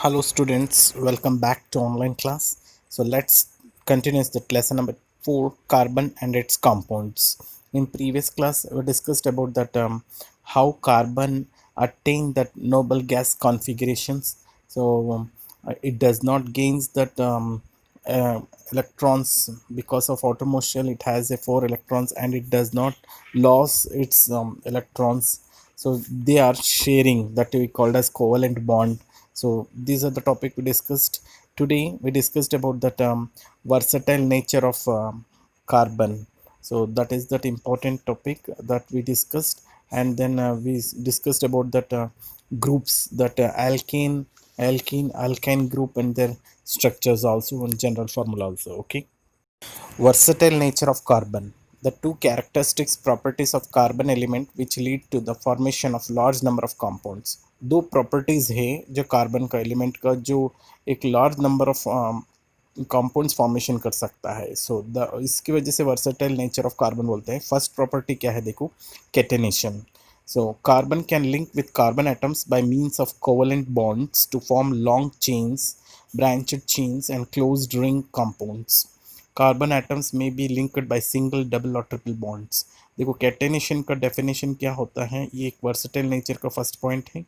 Hello students, welcome back to online class. So let's continue the lesson number 4, carbon and its compounds. In previous class we discussed about that how carbon attain that noble gas configurations. It does not gains that uh, electrons because of automortial. It has a 4 electrons and it does not lose its electrons, so they are sharing, that we called as covalent bond. So these are the topic we discussed today. We discussed about that versatile nature of carbon. So that is that important topic that we discussed. And then we discussed about that groups, that alkyne group and their structures also, and general formula also. Okay. Versatile nature of carbon. The two characteristics properties of carbon element which lead to the formation of large number of compounds. दो properties है जो carbon का element का, जो एक large number of compounds formation कर सकता है. सो द इसकी वजह से वर्सेटाइल नेचर ऑफ कार्बन बोलते हैं. फर्स्ट प्रॉपर्टी क्या है देखो, catenation. So carbon can link with carbon atoms by means of covalent bonds to form long chains, branched chains and closed ring compounds. Carbon atoms में be linked by single, double और triple bonds. देखो catenation का definition क्या होता है, ये एक versatile nature का फर्स्ट पॉइंट है.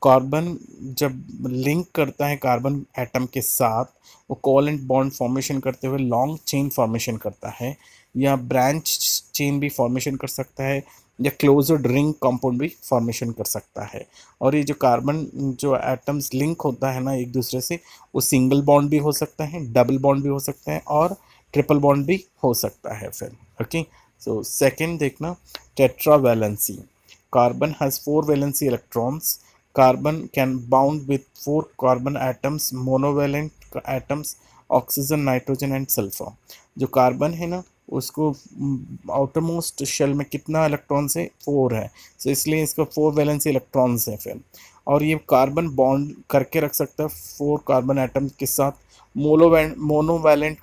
कार्बन जब लिंक करता है कार्बन एटम के साथ, वो कोवेलेंट बॉन्ड फॉर्मेशन करते हुए लॉन्ग चेन फॉर्मेशन करता है, या ब्रांच चेन भी फॉर्मेशन कर सकता है, या क्लोज्ड रिंग कंपाउंड भी फॉर्मेशन कर सकता है. और ये जो कार्बन जो एटम्स लिंक होता है ना एक दूसरे से, वो सिंगल बॉन्ड भी हो सकता है, डबल बॉन्ड भी हो सकता है और ट्रिपल बॉन्ड भी हो सकता है फिर. ओके. सो सेकंड देखना, tetravalency. Carbon has 4 valency electrons. Carbon can bound with 4 carbon atoms, monovalent atoms, oxygen, nitrogen and sulphur. जो कार्बन है ना, उसको आउटरमोस्ट शेल में कितना इलेक्ट्रॉन्स है, 4 है. सो इसलिए इसका 4 वैलेंसी इलेक्ट्रॉन्स है फिर. और ये कार्बन बॉन्ड करके रख सकता है 4 कार्बन एटम के साथ मोनोवैलेंट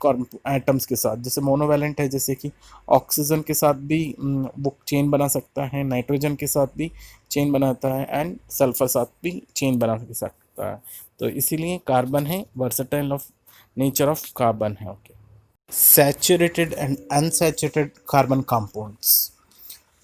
एटम्स के साथ. जैसे मोनोवैलेंट है, जैसे कि ऑक्सीजन के साथ भी वो चेन बना सकता है, नाइट्रोजन के साथ भी चेन बनाता है, एंड सल्फर साथ भी चेन बना सकता है. तो इसीलिए कार्बन है versatile of nature of carbon है. Okay. Saturated and unsaturated carbon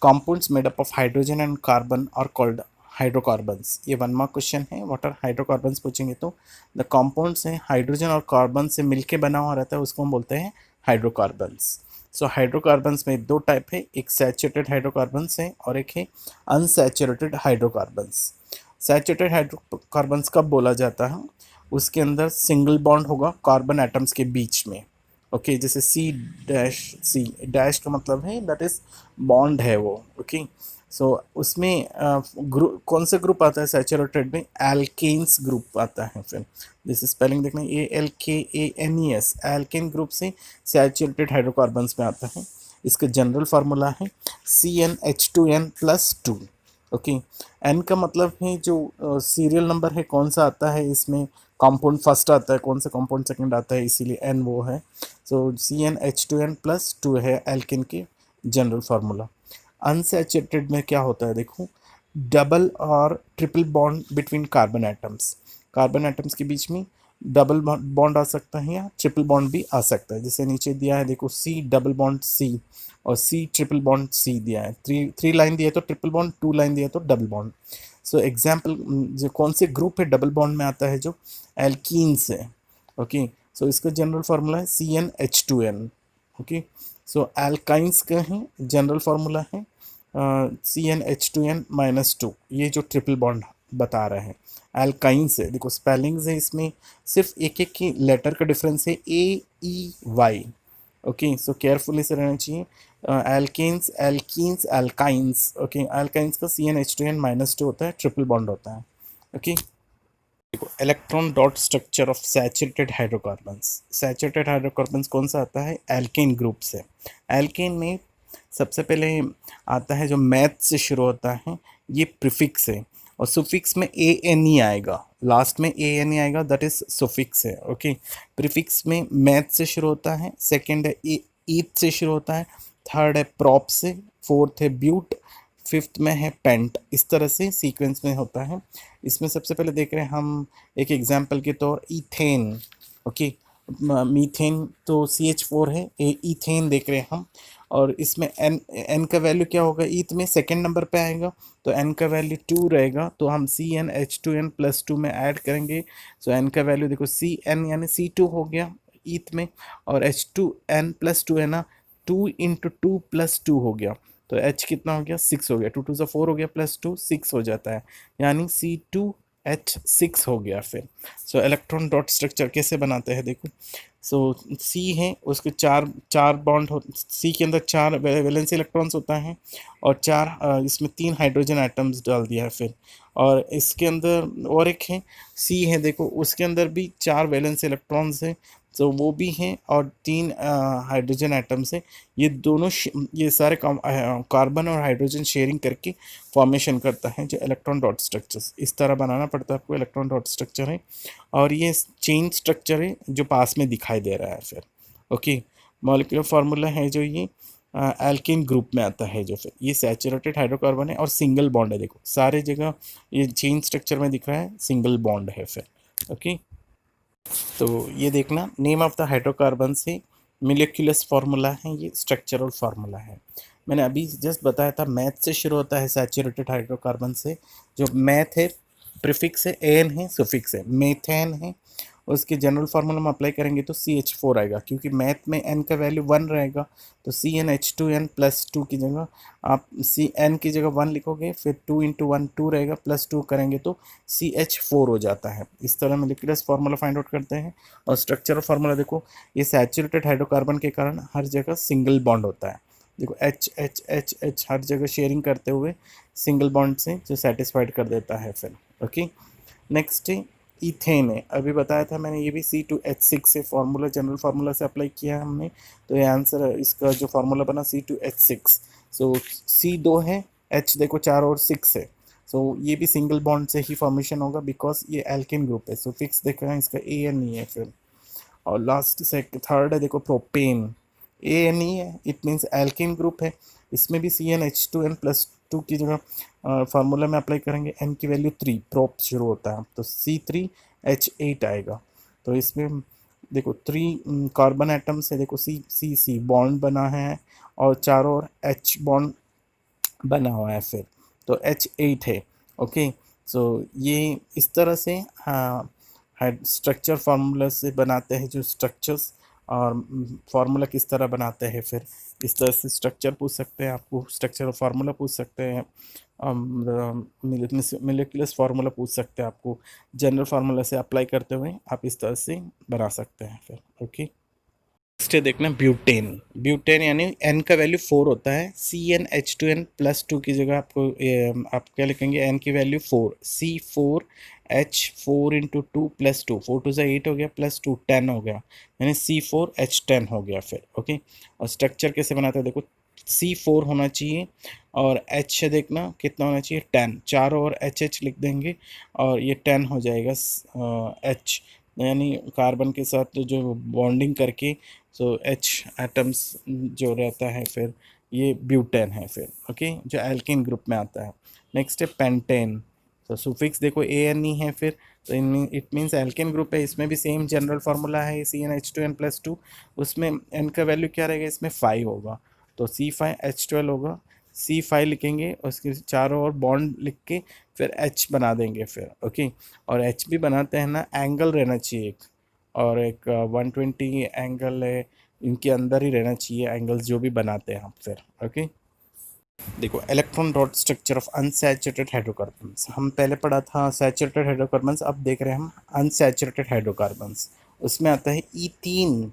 compounds made up of hydrogen and carbon are called hydrocarbons. ये 1 मार्क क्वेश्चन है. व्हाट आर हाइड्रोकार्बन्स पूछेंगे तो द कंपाउंड्स हैं हाइड्रोजन और कार्बन से मिलके बना हुआ रहता है, उसको हम बोलते हैं हाइड्रोकार्बन्स. सो हाइड्रोकार्बन्स में 2 टाइप है, एक सैचुरेटेड हाइड्रोकार्बन्स है और एक है अनसैचुरेटेड हाइड्रोकार्बन्स. सैचुरेटेड हाइड्रोकार्बन्स कब बोला जाता है, उसके अंदर सिंगल बॉन्ड होगा कार्बन एटम्स के बीच में. ओके. जैसे सी डैश का मतलब है दैट इज बॉन्ड है वो. ओके. सो उसमें ग्रुप कौन सा ग्रुप आता है सैचुरेटेड में, एल्केन्स ग्रुप आता है. फिर जैसे स्पेलिंग देखना, ALKANES, एल्केन ग्रुप से सैचुरेटेड हाइड्रोकार्बन्स में आता है. इसका जनरल फार्मूला है CnH2n+2. ओके. एन का मतलब है जो सीरियल नंबर है कौन सा आता है इसमें, कंपाउंड फर्स्ट आता है, कौन सा कंपाउंड सेकंड आता है, इसीलिए एन वो है. सो CnH2n+2 है एल्केन के जनरल फार्मूला. अनसैचुरेटेड में क्या होता है देखो, डबल और triple bond between carbon atoms. Carbon atoms के बीच में डबल बॉन्ड आ सकता है या ट्रिपल बॉन्ड भी आ सकता है. जैसे नीचे दिया है देखो, C डबल बॉन्ड C और C ट्रिपल बॉन्ड C दिया है. 3 लाइन दिया है तो ट्रिपल बॉन्ड, 2 लाइन दिया है तो डबल बॉन्ड. सो एग्जाम्पल, जो कौन से ग्रुप है डबल बॉन्ड में आता है, जो एल्कीन्स है. ओके. सो इसका जनरल फार्मूला है CnH2n. ओके. सो एल्काइंस का है जनरल फार्मूला है CnH2n-2. ये जो ट्रिपल बॉन्ड बता रहे हैं एल्काइंस है. देखो स्पेलिंग्स है इसमें, सिर्फ एक एक की लेटर का डिफरेंस है, AEY. ओके. सो केयरफुली से रहना चाहिए. Alkanes, alkenes, alkynes. Okay. Alkynes का CnH2n-2 होता है, ट्रिपल बॉन्ड होता है. ओके. देखो electron dot structure of saturated hydrocarbons. Saturated hydrocarbons कौन सा आता है, एल्केन ग्रुप से. एल्केन में सबसे पहले आता है जो मैथ से शुरू होता है, ये प्रीफिक्स है, और सुफिक्स में ANE आएगा, लास्ट में ANE आएगा, दैट इज सुफिक्स है. ओके. प्रीफिक्स में मैथ से शुरू होता है, सेकंड है ईथ से शुरू होता है, थर्ड है प्रॉप से, फोर्थ है ब्यूट, फिफ्थ में है पेंट। इस तरह से सीक्वेंस में होता है। इसमें सबसे पहले देख रहे हैं हम एक एग्जाम्पल के तौर इथेन। ओके, मीथेन तो CH4 है, इथेन देख रहे हैं हम। और इसमें एन एन का वैल्यू क्या होगा, ईथ में सेकेंड नंबर पे आएगा, तो एन का वैल्यू 2 रहेगा, तो हम CnH2n+2 में ऐड करेंगे। सो एन का वैल्यू देखो Cn यानी C2 हो गया ईथ में, और H2n+2 है ना, 2 × 2 + 2 हो गया, तो H कितना हो गया 6 हो गया, 2 × 2 = 4 हो गया, +2 6 हो जाता है, यानी C2H6 हो गया फिर। सो इलेक्ट्रॉन डॉट स्ट्रक्चर कैसे बनाते हैं देखो। सो सी है, उसके चार चार बॉन्ड हो, सी के अंदर 4 वैलेंसी इलेक्ट्रॉन्स होता है, और 4 इसमें 3 हाइड्रोजन एटम्स डाल दिया है फिर। और इसके अंदर और एक है सी है, देखो उसके अंदर भी 4 वैलेंसी इलेक्ट्रॉन्स हैं, तो वो भी हैं, और 3 हाइड्रोजन एटम्स हैं। ये दोनों ये सारे कार्बन और हाइड्रोजन शेयरिंग करके फॉर्मेशन करता है जो इलेक्ट्रॉन डॉट स्ट्रक्चर्स। इस तरह बनाना पड़ता है आपको, इलेक्ट्रॉन डॉट स्ट्रक्चर है। और ये चेन स्ट्रक्चर है जो पास में दिखाई दे रहा है फिर। ओके, मॉलिक्यूलर फार्मूला है जो ये एल्केन ग्रुप में आता है, जो फिर ये सैचुरेटेड हाइड्रोकार्बन है और सिंगल बॉन्ड है। देखो सारे जगह ये चेन स्ट्रक्चर में दिख रहा है, सिंगल बॉन्ड है फिर। ओके, तो ये देखना नेम ऑफ द हाइड्रोकार्बन से मोलिकुलस फार्मूला है, ये स्ट्रक्चरल फार्मूला है। मैंने अभी जस्ट बताया था मैथ से शुरू होता है सैचुरेटेड हाइड्रोकार्बन से। जो मैथ है प्रीफिक्स है, एन है सुफिक्स है, मेथेन है, उसके जनरल फार्मूला में अप्लाई करेंगे तो CH4 आएगा, क्योंकि मैथ में n का वैल्यू 1 रहेगा, तो CnH2n+2 की जगह आप n की जगह 1 लिखोगे, फिर 2 × 1 2 रहेगा, +2 करेंगे तो CH4 हो जाता है। इस तरह मोलिकुलर फार्मूला फाइंड आउट करते हैं। और स्ट्रक्चरल फार्मूला देखो, ये सैचुरेटेड हाइड्रोकार्बन के कारण हर जगह सिंगल बॉन्ड होता है। देखो H H H H हर जगह शेयरिंग करते हुए सिंगल बॉन्ड से जो सेटिस्फाइड कर देता है फिर। ओके, नेक्स्ट है इथेन है। अभी बताया था मैंने, ये भी C2H6 से फार्मूला, जनरल फार्मूला से अप्लाई किया है हमने, तो ये आंसर है, इसका जो फार्मूला बना C2H6। सो C2 है, H देखो 4 और 6 है, सो ये भी सिंगल बॉन्ड से ही फॉर्मेशन होगा, बिकॉज ये एल्केन ग्रुप है। सो फिक्स देख रहे हैं, इसका AN है फिर। और लास्ट से थर्ड है देखो प्रोपेन, ANE है, इट मीन्स एल्केन ग्रुप है। इसमें भी CnH2n+2 की जगह फार्मूला में अप्लाई करेंगे, n की वैल्यू 3, प्रोप शुरू होता है, तो C3H8 आएगा। तो इसमें देखो 3 कार्बन एटम्स है, देखो C बॉन्ड बना है, और चारों ओर H बॉन्ड बना हुआ है फिर, तो H8 है। ओके, सो ये इस तरह से हाँ स्ट्रक्चर फार्मूला से बनाते हैं जो स्ट्रक्चर्स, और फार्मूला किस तरह बनाते हैं फिर। इस तरह से स्ट्रक्चर पूछ सकते हैं आपको, स्ट्रक्चर और फार्मूला पूछ सकते हैं, मोलिकुलर फार्मूला पूछ सकते हैं आपको। जनरल फार्मूला से अप्लाई करते हुए आप इस तरह से बना सकते हैं फिर। ओके, नेक्स्ट देखना ब्यूटेन। ब्यूटेन यानी n का वैल्यू 4 होता है, CnH2n+2 की जगह आपको आप क्या लिखेंगे, n की वैल्यू 4, C4H4 × 2 + 2, 4 2 8 हो गया, +2 10 हो गया, यानी C4H10 हो गया फिर। ओके, और स्ट्रक्चर कैसे बनाते हैं देखो, C4 होना चाहिए, और H देखना कितना होना चाहिए 10, चारों ओर HH लिख देंगे, और ये 10 हो जाएगा H, यानी कार्बन के साथ जो बॉन्डिंग करके, सो H एटम्स जो रहता है फिर, ये ब्यूटेन है फिर। ओके, जो एल्केन ग्रुप में आता है। नेक्स्ट है पेंटेन, तो सुफिक्स देखो ANE है फिर, तो इट मीन्स एल्केन ग्रुप है। इसमें भी सेम जनरल फार्मूला है, CnH2n+2, उसमें n का वैल्यू क्या रहेगा, इसमें 5 होगा, तो C5H12 होगा, C5 लिखेंगे, उसके चारों ओर बॉन्ड लिख के फिर H बना देंगे फिर। ओके, और H भी बनाते हैं ना, एंगल रहना चाहिए एक, और एक 120 एंगल है, इनके अंदर ही रहना चाहिए एंगल्स जो भी बनाते हैं हम फिर। ओके, देखो electron dot structure of unsaturated hydrocarbons, हम पहले पढ़ा था सैचुरेटेड हाइड्रोकार्बन्स, अब देख रहे हैं हम अनसैचुरेटेड हाइड्रोकार्बन्स। उसमें आता है इथीन,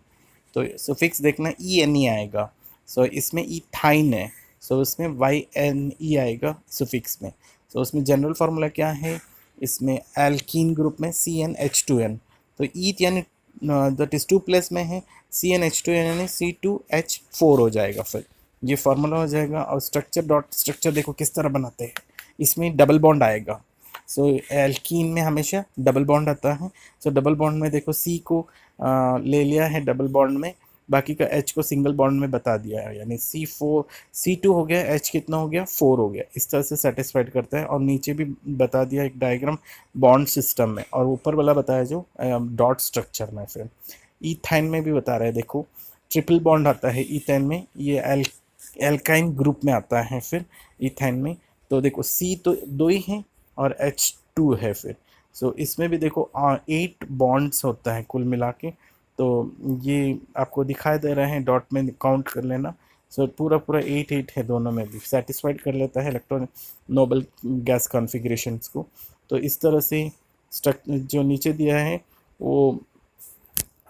तो सुफिक्स देखना ENE आएगा, सो इसमें इथाइन है, सो उसमें YNE आएगा सुफिक्स में। सो उसमें जनरल फार्मूला क्या है, इसमें एल्कीन ग्रुप में CnH2n, तो ईथ यानी दैट इज 2+ में है, CnH2n यानी C2H4 हो जाएगा फिर, ये फार्मूला हो जाएगा। और स्ट्रक्चर डॉट स्ट्रक्चर देखो किस तरह बनाते हैं, इसमें डबल बॉन्ड आएगा, सो एल्कीन में हमेशा डबल बॉन्ड आता है। सो डबल बॉन्ड में देखो C को ले लिया है डबल बॉन्ड में, बाकी का H को सिंगल बॉन्ड में बता दिया है, यानी C2 हो गया, H कितना हो गया 4 हो गया, इस तरह से सेटिस्फाइड करता है। और नीचे भी बता दिया एक डायग्राम बॉन्ड सिस्टम में, और ऊपर वाला बताया जो डॉट स्ट्रक्चर में। फिर ईथाइन में भी बता रहा है, देखो ट्रिपल बॉन्ड आता है ईथाइन में, ये एल्काइन ग्रुप में आता है। फिर ईथाइन में तो देखो C तो 2 ही हैं और H2 है। फिर सो इसमें भी देखो 8 बॉन्ड्स होता है कुल मिला के, तो ये आपको दिखाई दे रहे हैं, डॉट में काउंट कर लेना। सो पूरा पूरा 8 है दोनों में भी, सेटिस्फाइड कर लेता है इलेक्ट्रॉन नोबल गैस कॉन्फ़िगरेशंस को। तो इस तरह से जो नीचे दिया है वो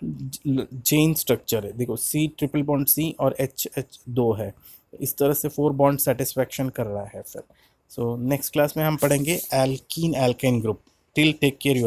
चेन स्ट्रक्चर है, देखो C ट्रिपल बॉन्ड C और H 2 है, इस तरह से 4 बॉन्ड सेटिस्फैक्शन कर रहा है। फिर सो नेक्स्ट क्लास में हम पढ़ेंगे alkene alkane group. Till take care.